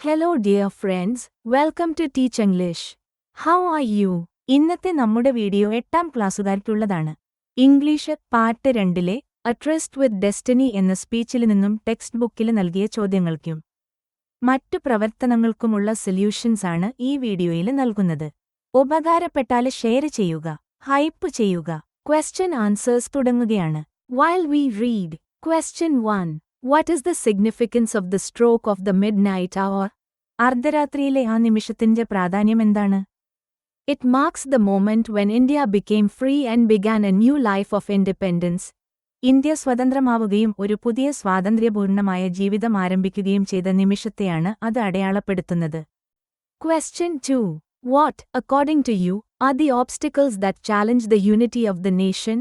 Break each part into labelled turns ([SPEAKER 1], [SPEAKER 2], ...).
[SPEAKER 1] Hello dear friends, welcome to teach English. How are you? ഇന്നത്തെ നമ്മുടെ video 8ാം ക്ലാസ്സുകാർക്കുള്ളതാണ്. ഇംഗ്ലീഷ് പാർട്ട് 2-ലെ എ ട്രസ്റ്റ് വിത്ത് ഡെസ്റ്റിനി എന്ന സ്പീച്ചിൽ നിന്നും ടെക്സ്റ്റ് ബുക്കിൽ നൽകിയ ചോദ്യങ്ങൾക്കും മറ്റു പ്രവർത്തനങ്ങൾക്കുമുള്ള സൊല്യൂഷൻസ് ആണ് ഈ വീഡിയോയിൽ നൽകുന്നത്. ഉപകാരപ്പെട്ടാൽ ഷെയർ ചെയ്യുക, ഹൈപ്പ് ചെയ്യുക. ക്വസ്റ്റ്യൻ ആൻസേഴ്സ് തുടങ്ങുകയാണ്. While we read, Question 1. What is the significance of the stroke of the midnight hour? അർദ്ധരാത്രിയിലെ ആ നിമിഷത്തിന്റെ പ്രാധാന്യം എന്താണ്? It marks the moment when India became free and began a new life of independence. India സ്വതന്ത്രമാവുകയും ഒരു പുതിയ സ്വാതന്ത്ര്യപൂർണമായ ജീവിതം ആരംഭിക്കുകയും ചെയ്ത നിമിഷത്തെയാണ് അത് അടയാളപ്പെടുത്തുന്നത്. Question 2. What, according to you, are the obstacles that challenge the unity of the nation?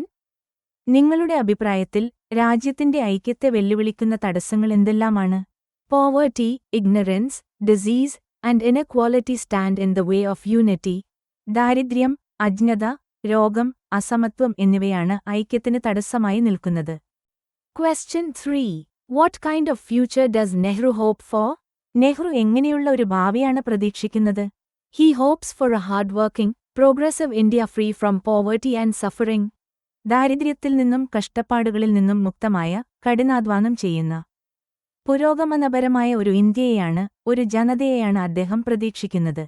[SPEAKER 1] നിങ്ങളുടെ അഭിപ്രായത്തിൽ രാജ്യത്തിന്റെ ഐക്യത്തെ വെല്ലുവിളിക്കുന്ന തടസ്സങ്ങൾ എന്തെല്ലാമാണ്? Poverty, ignorance, disease and inequality stand in the way of unity. ദാരിദ്ര്യം, അജ്ഞത, രോഗം, അസമത്വം എന്നിവയാണ് ഐക്യത്തിന് തടസ്സമായി നിൽക്കുന്നത്. Question 3. What kind of future does Nehru hope for? Nehru എങ്ങനെയുള്ള ഒരു ഭാവിയാണ് പ്രതീക്ഷിക്കുന്നത്? He hopes for a hardworking, progressive India free from poverty and suffering. ദാരിദ്ര്യത്തിൽ നിന്നും കഷ്ടപ്പാടുകളിൽ നിന്നും മുക്തമായ, കഠിനാധ്വാനം ചെയ്യുന്ന, പുരോഗമനപരമായ ഒരു ഇന്ത്യയെയാണ്, ഒരു ജനതയെയാണ് അദ്ദേഹം പ്രതീക്ഷിക്കുന്നത്.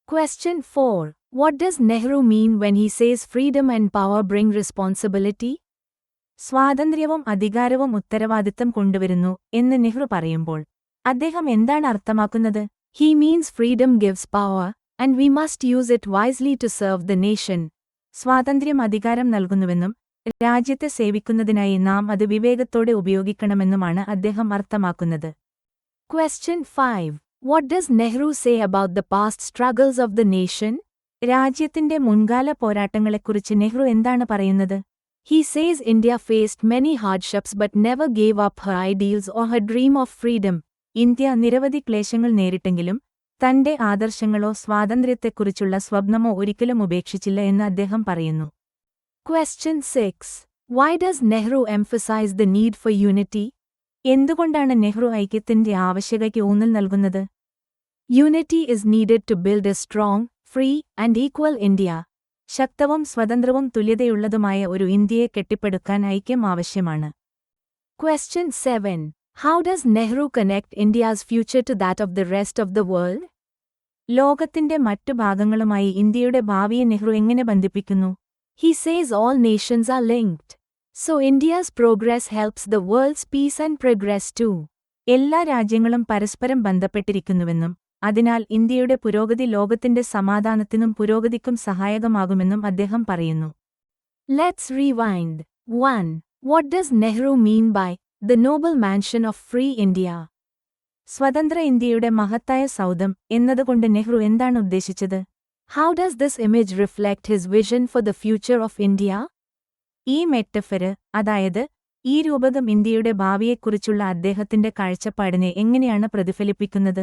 [SPEAKER 1] Question 4. What does Nehru mean when he says freedom and power bring responsibility? സ്വാതന്ത്ര്യവും അധികാരവും ഉത്തരവാദിത്തം കൊണ്ടുവരുന്നു എന്ന് നെഹ്റു പറയുമ്പോൾ അദ്ദേഹം എന്താണ് അർത്ഥമാക്കുന്നത്? He means freedom gives power, and we must use it wisely to serve the nation. സ്വാതന്ത്ര്യം അധികാരം നൽകുന്നുവെന്നും രാജ്യത്തെ സേവിക്കുന്നതിനായി നാം അത് വിവേകത്തോടെ ഉപയോഗിക്കണമെന്നുമാണ് അദ്ദേഹം അർത്ഥമാക്കുന്നത്. Question 5. What does Nehru say about the past struggles of the nation? രാജ്യത്തിന്റെ മുൻകാല പോരാട്ടങ്ങളെക്കുറിച്ച് നെഹ്റു എന്താണ് പറയുന്നത്? He says India faced many hardships but never gave up her ideals or her dream of freedom. India നിരവധി ക്ലേശങ്ങൾ നേരിട്ടെങ്കിലും തന്റെ ആദർശങ്ങളോ സ്വാതന്ത്ര്യത്തെക്കുറിച്ചുള്ള സ്വപ്നമോ ഒരിക്കലും ഉപേക്ഷിച്ചില്ല എന്ന് അദ്ദേഹം പറയുന്നു. Question 6. Why does Nehru emphasize the need for unity? എന്തുകൊണ്ടാണ് നെഹ്റു ഐക്യത്തിന്റെ ആവശ്യകതയ്ക്ക് ഊന്നൽ നൽകുന്നത്? Unity is needed to build a strong, free and equal India. ശക്തവും സ്വതന്ത്രവും തുല്യതയുള്ളതുമായ ഒരു ഇന്ത്യയെ കെട്ടിപ്പടുക്കാൻ ഐക്യം ആവശ്യമാണ്. Question 7. How does Nehru connect India's future to that of the rest of the world? ലോകത്തിന്റെ മറ്റു ഭാഗങ്ങളുമായി ഇന്ത്യയുടെ ഭാവിയെ നെഹ്റു എങ്ങനെ ബന്ധിപ്പിക്കുന്നു? He says all nations are linked. So India's progress helps the world's peace and progress too. എല്ലാ രാജ്യങ്ങളും പരസ്പരം ബന്ധപ്പെട്ടിരിക്കുന്നുവെന്നും അതിനാൽ ഇന്ത്യയുടെ പുരോഗതി ലോകത്തിന്റെ സമാധാനത്തിനും പുരോഗതിക്കും സഹായകമാകുമെന്നും അദ്ദേഹം പറയുന്നു. Let's rewind. 1. What does Nehru mean by the noble mansion of free India? സ്വതന്ത്ര ഇന്ത്യയുടെ മഹത്തായ സൗധം എന്നതുകൊണ്ട് നെഹ്റു എന്താണ് ഉദ്ദേശിച്ചത്? How does this image reflect his vision for the future of India? ഈ മെറ്റഫര്, അതായത് ഈ രൂപകം ഇന്ത്യയുടെ ഭാവിയെക്കുറിച്ചുള്ള അദ്ദേഹത്തിന്റെ കാഴ്ചപ്പാടിനെ എങ്ങനെയാണ് പ്രതിഫലിപ്പിക്കുന്നത്?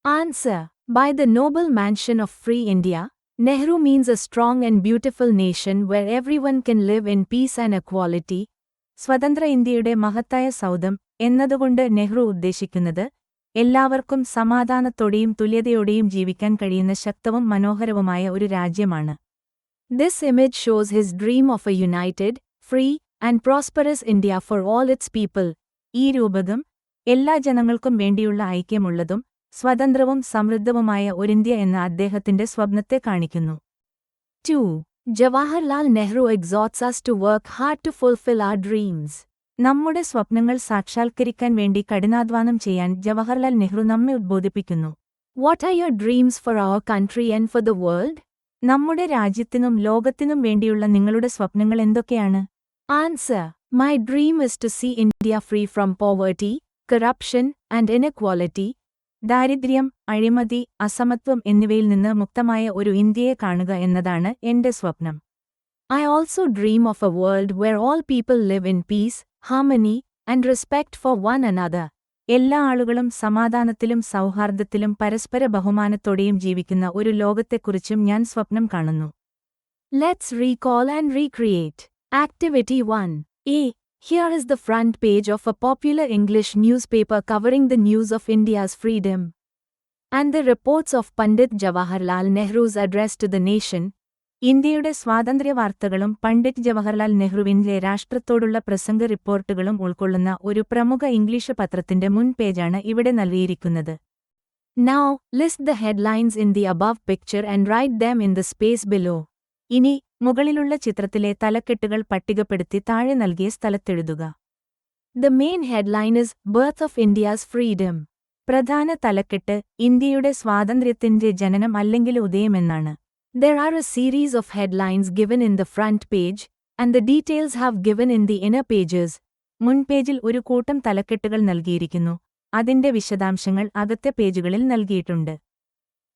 [SPEAKER 1] Answer. By the noble mansion of free India, Nehru means a strong and beautiful nation where everyone can live in peace and equality. സ്വതന്ത്ര ഇന്ത്യയുടെ മഹത്തായ സൗധം എന്നതുകൊണ്ട് നെഹ്റു ഉദ്ദേശിക്കുന്നത് എല്ലാവർക്കും സമാധാനത്തോടെയും തുല്യതയോടെയും ജീവിക്കാൻ കഴിയുന്ന ശക്തവും മനോഹരവുമായ ഒരു രാജ്യമാണ്. This image shows his dream of a united, free and prosperous India for all its people. ഈ രൂപകം എല്ലാ ജനങ്ങൾക്കും വേണ്ടിയുള്ള ഐക്യമുള്ളതും സ്വതന്ത്രവും സമൃദ്ധവുമായ ഒരിന്ത്യ എന്ന അദ്ദേഹത്തിന്റെ സ്വപ്നത്തെ കാണിക്കുന്നു. 2. Jawaharlal Nehru exhorts us to work hard to fulfill our dreams. നമ്മുടെ സ്വപ്നങ്ങൾ സാക്ഷാത്കരിക്കാൻ വേണ്ടി കഠിനാധ്വാനം ചെയ്യാൻ ജവഹർലാൽ നെഹ്റു നമ്മെ ഉദ്ബോധിപ്പിക്കുന്നു. What are your dreams for our country and for the world? നമ്മുടെ രാജ്യത്തിനും ലോകത്തിനും വേണ്ടിയുള്ള നിങ്ങളുടെ സ്വപ്നങ്ങൾ എന്തൊക്കെയാണ്? Answer. My dream is to see India free from poverty, corruption and inequality. ദാരിദ്ര്യം, അഴിമതി, അസമത്വം എന്നിവയിൽ നിന്ന് മുക്തമായ ഒരു ഇന്ത്യയെ കാണുക എന്നതാണ് എന്റെ സ്വപ്നം. I also dream of a world where all people live in peace, harmony and respect for one another. എല്ലാ ആളുകളും സമാധാനത്തിലും സൗഹാർദ്ദത്തിലും പരസ്പര ബഹുമാനത്തോടെയും ജീവിക്കുന്ന ഒരു ലോകത്തെക്കുറിച്ചും ഞാൻ സ്വപ്നം കാണുന്നു. Let's recall and recreate. Activity 1. A. Here is the front page of a popular English newspaper covering the news of India's freedom. and the reports of Pandit Jawaharlal Nehru's address to the nation. ഇന്ത്യയുടെ സ്വാതന്ത്ര്യവാർത്തകളും പണ്ഡിറ്റ് ജവഹർലാൽ നെഹ്റുവിന്റെ രാഷ്ട്രത്തോടുള്ള പ്രസംഗ റിപ്പോർട്ടുകളും ഉൾക്കൊള്ളുന്ന ഒരു പ്രമുഖ English പത്രത്തിന്റെ മുൻ പേജാണ് ഇവിടെ നൽകിയിരിക്കുന്നത്. Now, list the headlines in the above picture and write them in the space below. ഇനി, മുകളിലുള്ള ചിത്രത്തിലെ തലക്കെട്ടുകൾ പട്ടികപ്പെടുത്തി താഴെ നൽകിയ സ്ഥലത്തെഴുതുക. The main headline is Birth of India's Freedom. പ്രധാന തലക്കെട്ട് ഇന്ത്യയുടെ സ്വാതന്ത്ര്യത്തിന്റെ ജനനം അല്ലെങ്കിൽ ഉദയമെന്നാണ്. There are a series of headlines given in the front page, and the details have given in the inner pages. മുൻപേജിൽ ഒരു കൂട്ടം തലക്കെട്ടുകൾ നൽകിയിരിക്കുന്നു, അതിന്റെ വിശദാംശങ്ങൾ അകത്തെ പേജുകളിൽ നൽകിയിട്ടുണ്ട്.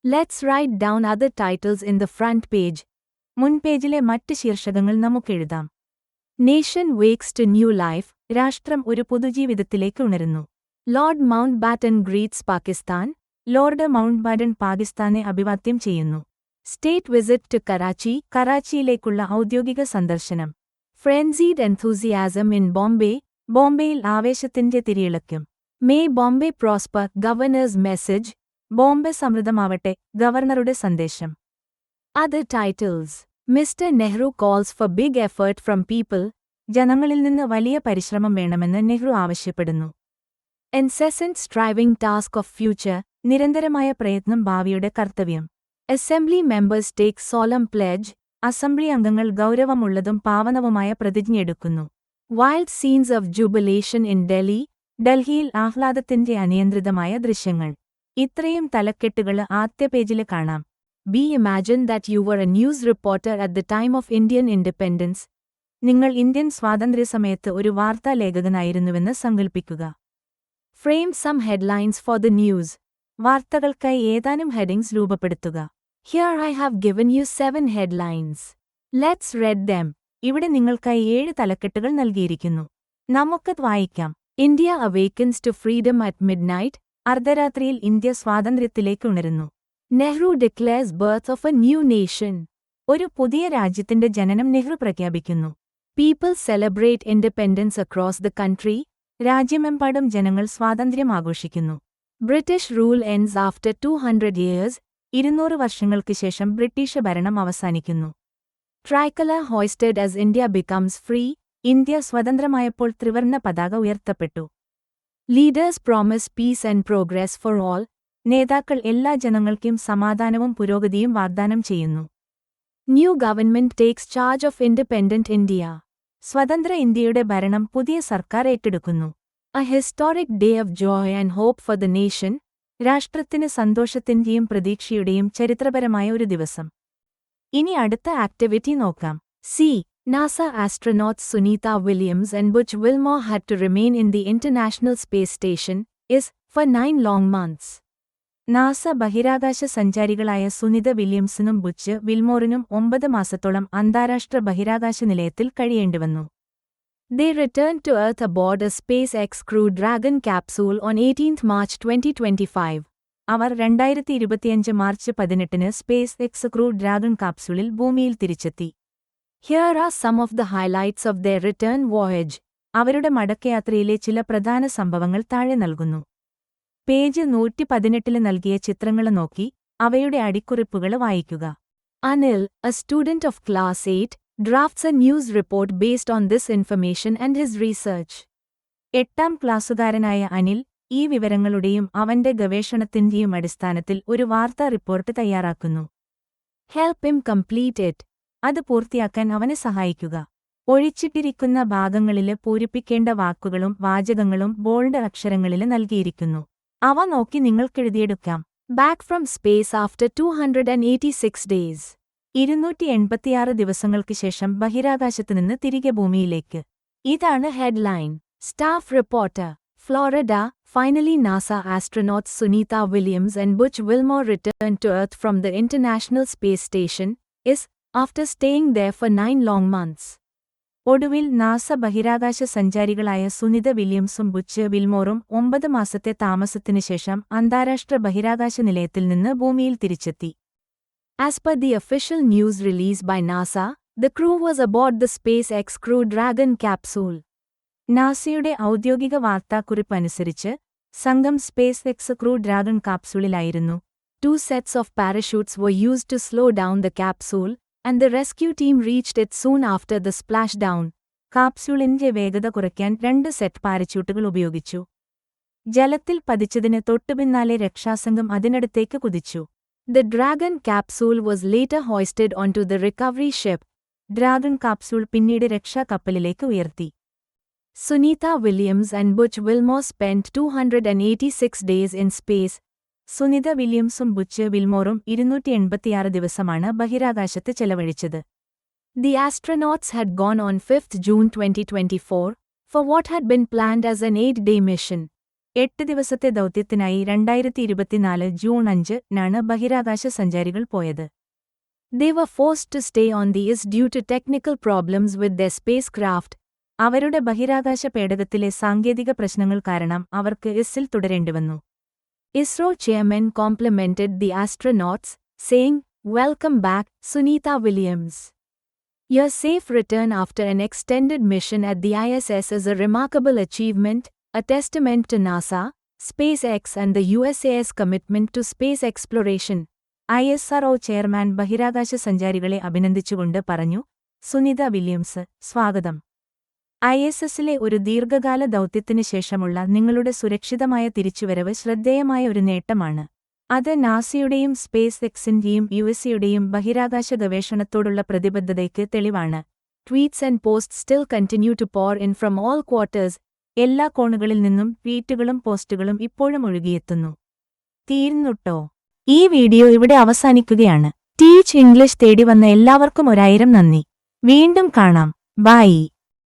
[SPEAKER 1] Let's write down other titles in the front page. മുൻപേജിലെ മറ്റ് ശീർഷകങ്ങൾ നമുക്കെഴുതാം. Nation wakes to new life. രാഷ്ട്രം ഒരു പുതുജീവിതത്തിലേക്ക് ഉണരുന്നു. Lord Mountbatten greets Pakistan. Lord Mountbatten പാകിസ്ഥാനെ അഭിവാദ്യം ചെയ്യുന്നു. State visit to Karachi. കറാച്ചിയിലേക്കുള്ള ഔദ്യോഗിക സന്ദർശനം. Frenzied enthusiasm in Bombay. ബോംബെയിൽ ആവേശത്തിന്റെ തിരിയിളക്കം. May Bombay prosper. Governor's message. Bombay സമൃദ്ധമാവട്ടെ. ഗവർണറുടെ സന്ദേശം. Other titles. Mr. Nehru calls for big effort from people. ജനങ്ങളിൽ നിന്ന് വലിയ പരിശ്രമം വേണമെന്ന് നെഹ്റു ആവശ്യപ്പെടുന്നു. Incessant striving task of future. നിരന്തരമായ പ്രയത്നം ഭാവിയുടെ കർത്തവ്യം. Assembly members take solemn pledge. Assembly അംഗങ്ങൾ ഗൗരവമുള്ളതും പാവനവുമായ പ്രതിജ്ഞയെടുക്കുന്നു. Wild scenes of jubilation in Delhi. ഡൽഹിയിൽ ആഹ്ലാദത്തിന്റെ അനിയന്ത്രിതമായ ദൃശ്യങ്ങൾ. ഇത്രയും തലക്കെട്ടുകൾ ആദ്യ പേജിൽ കാണാം. Be imagine that you were a news reporter at the time of Indian independence. നിങ്ങൾ ഇന്ത്യൻ സ്വാതന്ത്ര്യസമയത്ത് ഒരു വാർത്താ ലേഖകനായിരുന്നുവെന്ന് സങ്കൽപ്പിക്കുക. Frame some headlines for the news. വാർത്തകൾക്കായി ഏതാനും headings രൂപപ്പെടുത്തുക. Here I have given you 7 headlines. Let's read them. ഇവിടെ നിങ്ങൾക്കായി 7 തലക്കെട്ടുകൾ നൽകിയിരിക്കുന്നു. നമുക്കത് വായിക്കാം. India awakens to freedom at midnight. അർദ്ധരാത്രിയിൽ ഇന്ത്യ സ്വാതന്ത്ര്യത്തിലേക്ക് ഉണരുന്നു. Nehru declares birth of a new nation. ഒരു പുതിയ രാജ്യത്തിന്റെ ജനനം നെഹ്റു പ്രഖ്യാപിക്കുന്നു. People celebrate independence across the country. രാജ്യമെമ്പാടും ജനങ്ങൾ സ്വാതന്ത്ര്യം ആഘോഷിക്കുന്നു. British rule ends after 200 years. 200 വർഷങ്ങൾക്ക് ശേഷം ബ്രിട്ടീഷ് ഭരണം അവസാനിക്കുന്നു. Tricolor hoisted as India becomes free. India സ്വതന്ത്രമായപ്പോൾ ത്രിവർണ്ണ പതാക ഉയർത്തപ്പെട്ടു. Leaders promise peace and progress for all. നേതാക്കൾ എല്ലാ ജനങ്ങൾക്കും സമാധാനവും പുരോഗതിയും വാഗ്ദാനം ചെയ്യുന്നു. New government takes charge of independent India. സ്വതന്ത്ര ഇന്ത്യയുടെ ഭരണം പുതിയ സർക്കാർ ഏറ്റെടുക്കുന്നു. A historic day of joy and hope for the nation. രാഷ്ട്രത്തിന് സന്തോഷത്തിന്റെയും പ്രതീക്ഷയുടെയും ചരിത്രപരമായ ഒരു ദിവസം. ഇനി അടുത്ത ആക്ടിവിറ്റി നോക്കാം. C. NASA astronauts Sunita Williams and Butch Wilmore had to remain in the International Space Station, ISS, for 9 long months. NASA ബഹിരാകാശ സഞ്ചാരികളായ Sunitha വില്യംസിനും Butch വിൽമോറിനും 9 മാസത്തോളം അന്താരാഷ്ട്ര ബഹിരാകാശ നിലയത്തിൽ കഴിയേണ്ടിവന്നു. They returned to Earth aboard a SpaceX Crew Dragon capsule on 18 March 2025. അവർ 2025 മാർച്ച് 18-ന് SpaceX Crew Dragon കാപ്സ്യൂളിൽ ഭൂമിയിൽ തിരിച്ചെത്തി. Here are some of the highlights of their return voyage. അവരുടെ മടക്കയാത്രയിലെ ചില പ്രധാന സംഭവങ്ങൾ താഴെ നൽകുന്നു. പേജ് 118-ൽ നൽകിയ ചിത്രങ്ങൾ നോക്കി അവയുടെ അടിക്കുറിപ്പുകൾ വായിക്കുക. Anil, a student of class 8, drafts a news report based on this information and his research. 8ാം ക്ലാസ്സുകാരനായ Anil ഈ വിവരങ്ങളുടെയും അവന്റെ ഗവേഷണത്തിന്റെയും അടിസ്ഥാനത്തിൽ ഒരു വാർത്താ റിപ്പോർട്ട് തയ്യാറാക്കുന്നു. Help him complete it. അത് പൂർത്തിയാക്കാൻ അവനെ സഹായിക്കുക. ഒഴിച്ചിട്ടിരിക്കുന്ന ഭാഗങ്ങളില് പൂരിപ്പിക്കേണ്ട വാക്കുകളും വാചകങ്ങളും ബോൾഡ് അക്ഷരങ്ങളില് നൽകിയിരിക്കുന്നു. അവ നോക്കി നിങ്ങൾക്കെഴുതിയെടുക്കാം. Back from space after 286 days. 286 ദിവസങ്ങൾക്ക് ശേഷം ബഹിരാകാശത്തുനിന്ന് തിരികെ ഭൂമിയിലേക്ക്. ഇതാണ് headline. Staff reporter. Florida. Finally, NASA astronauts Sunita Williams and Butch Wilmore returned to Earth from the International Space Station, ISS, after staying there for 9 long months. ഒടുവിൽ NASA ബഹിരാകാശ സഞ്ചാരികളായ സുനിത വില്യംസും Butch വിൽമോറും 9 മാസത്തെ താമസത്തിനുശേഷം അന്താരാഷ്ട്ര ബഹിരാകാശ നിലയത്തിൽ നിന്ന് ഭൂമിയിൽ തിരിച്ചെത്തി. As per the official news release by NASA, the crew was aboard the SpaceX Crew Dragon capsule. നാസയുടെ ഔദ്യോഗിക വാർത്താക്കുറിപ്പ് അനുസരിച്ച് സംഘം സ്പേസ് എക്സ് ക്രൂ ഡ്രാഗൺ കാപ്സ്യൂളിലായിരുന്നു. 2 sets of parachutes were used to slow down the capsule, and the rescue team reached it soon after the splashdown. കാപ്സ്യൂളിന്റെ വേഗത കുറയ്ക്കാൻ 2 set പാരച്യൂട്ടുകൾ ഉപയോഗിച്ചു. ജലത്തിൽ പതിച്ചതിന് തൊട്ടുപിന്നാലെ രക്ഷാസംഘം അതിനടുത്തേക്ക് കുതിച്ചു. The Dragon capsule was later hoisted onto the recovery ship. Dragon capsule പിന്നീട് രക്ഷാകപ്പലിലേക്ക് ഉയർത്തി. Sunita Williams and Butch Wilmore spent 286 days in space. Sunita വില്യംസും Butch വിൽമോറും 286 ദിവസമാണ് ബഹിരാകാശത്ത് ചെലവഴിച്ചത്. The astronauts had gone on 5th June 2024 for what had been planned as an 8-day mission. 8 ദിവസത്തെ ദൗത്യത്തിനായി 2024 June 5-നാണ് ബഹിരാകാശ സഞ്ചാരികൾ പോയത്. They were forced to stay on the ISS due to technical problems with their spacecraft. അവരുടെ ബഹിരാകാശ പേടകത്തിലെ സാങ്കേതിക പ്രശ്നങ്ങൾ കാരണം അവർക്ക് ISSൽ തുടരേണ്ടിവന്നു. ISRO chairman complimented the astronauts, saying, "Welcome back, Sunita Williams. Your safe return after an extended mission at the ISS is a remarkable achievement, a testament to NASA, SpaceX and the USA's commitment to space exploration." ISRO chairman ബഹിരാകാശ സഞ്ചാരികളെ അഭിനന്ദിച്ചുകൊണ്ട് പറഞ്ഞു, Sunitha Williams, സ്വാഗതം. ISSലെ ഒരു ദീർഘകാല ദൗത്യത്തിന് ശേഷമുള്ള നിങ്ങളുടെ സുരക്ഷിതമായ തിരിച്ചുവരവ് ശ്രദ്ധേയമായ ഒരു നേട്ടമാണ്. അത് നാസയുടെയും സ്പേസ് എക്സിന്റെയും യുഎസ്എയുടെയും ബഹിരാകാശ ഗവേഷണത്തോടുള്ള പ്രതിബദ്ധതയ്ക്ക് തെളിവാണ്. Tweets and post still continue to pour in from all quarters. എല്ലാ കോണുകളിൽ നിന്നും ട്വീറ്റുകളും പോസ്റ്റുകളും ഇപ്പോഴും ഒഴുകിയെത്തുന്നു. തീർന്നുട്ടോ? ഈ വീഡിയോ ഇവിടെ അവസാനിക്കുകയാണ്. ടീച്ച് ഇംഗ്ലീഷ് തേടി വന്ന എല്ലാവർക്കും 1000 നന്ദി. വീണ്ടും കാണാം. ബൈ.